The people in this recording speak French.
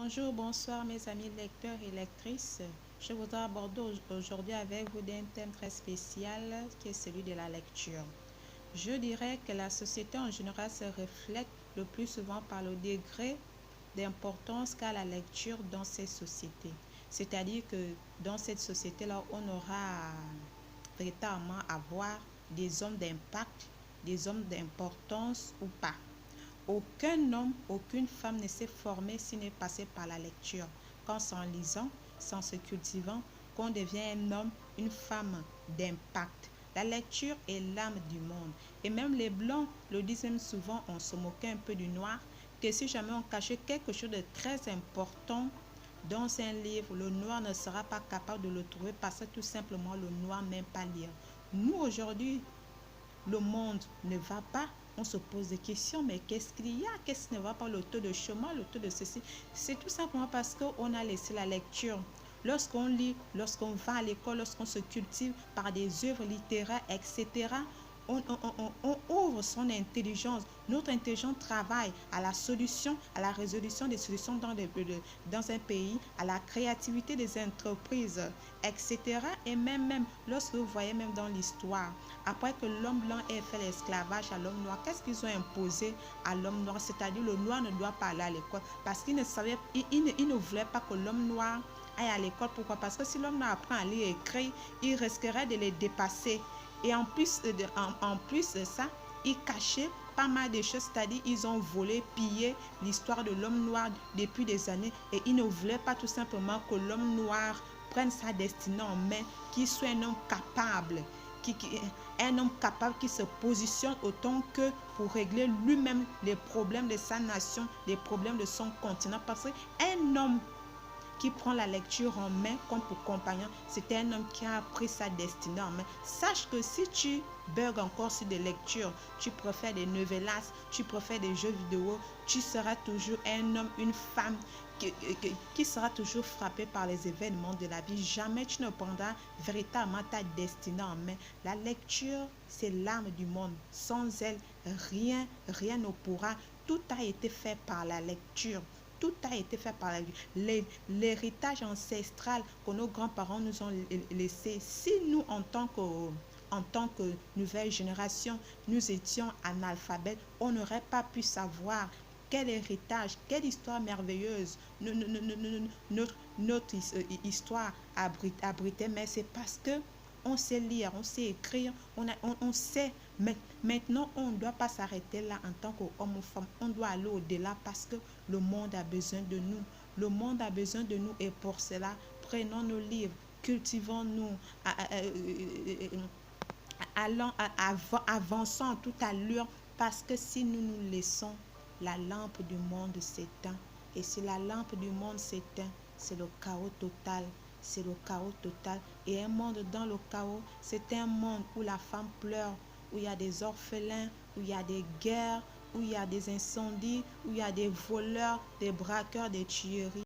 Bonjour, bonsoir mes amis lecteurs et lectrices. Je voudrais aborder aujourd'hui avec vous un thème très spécial qui est celui de la lecture. Je dirais que la société en général se reflète le plus souvent par le degré d'importance qu'a la lecture dans ces sociétés. C'est-à-dire que dans cette société-là, on aura véritablement à voir des hommes d'impact, des hommes d'importance ou pas. Aucun homme, aucune femme ne s'est formé s'il n'est passé par la lecture. Quand c'est en lisant, c'est en se cultivant qu'on devient un homme, une femme d'impact. La lecture est l'âme du monde. Et même les blancs le disent même souvent, on se moquait un peu du noir, que si jamais on cachait quelque chose de très important dans un livre, le noir ne sera pas capable de le trouver parce que tout simplement le noir n'aime pas lire. Nous aujourd'hui, le monde ne va pas, on se pose des questions, mais qu'est-ce qu'il y a? Qu'est-ce qui ne va pas? Le taux de chômage, le taux de ceci. C'est tout simplement parce qu'on a laissé la lecture. Lorsqu'on lit, lorsqu'on va à l'école, lorsqu'on se cultive par des œuvres littéraires, etc., on ouvre son intelligence. Notre intelligence travaille à la solution, à la résolution des solutions dans un pays, à la créativité des entreprises, etc. Et même lorsque vous voyez même dans l'histoire, après que l'homme blanc ait fait l'esclavage à l'homme noir, qu'est-ce qu'ils ont imposé à l'homme noir? C'est-à-dire le noir ne doit pas aller à l'école parce qu'il ne savait, il ne voulait pas que l'homme noir aille à l'école. Pourquoi? Parce que si l'homme noir apprend à lire et écrire, il risquerait de les dépasser. Et en plus de ça, ils cachaient pas mal de choses, c'est-à-dire ils ont volé, pillé l'histoire de l'homme noir depuis des années et ils ne voulaient pas tout simplement que l'homme noir prenne sa destinée en main, qu'il soit un homme capable, un homme capable qui se positionne autant que pour régler lui-même les problèmes de sa nation, les problèmes de son continent. Parce qu'un homme qui prend la lecture en main comme pour compagnon, c'est un homme qui a pris sa destinée en main. Sache que si tu bugs encore sur des lectures, tu préfères des novellas, tu préfères des jeux vidéo, tu seras toujours un homme, une femme qui sera toujours frappé par les événements de la vie. Jamais tu ne prendras véritablement ta destinée en main. La lecture, c'est l'âme du monde. Sans elle, rien ne pourra. Tout a été fait par la lecture. Tout a été fait par l'héritage ancestral que nos grands-parents nous ont laissé. Si nous, en tant que nouvelle génération, nous étions analphabètes, on n'aurait pas pu savoir quel héritage, quelle histoire merveilleuse notre histoire abritait. Mais c'est parce que on sait lire, on sait écrire, on sait. Mais maintenant, on ne doit pas s'arrêter là en tant qu'homme ou femme. On doit aller au-delà parce que le monde a besoin de nous. Le monde a besoin de nous et pour cela, prenons nos livres, cultivons-nous, avançons en toute allure parce que si nous nous laissons, la lampe du monde s'éteint. Et si la lampe du monde s'éteint, c'est le chaos total. C'est le chaos total. Et un monde dans le chaos, c'est un monde où la femme pleure, où il y a des orphelins, où il y a des guerres, où il y a des incendies, où il y a des voleurs, des braqueurs, des tueries.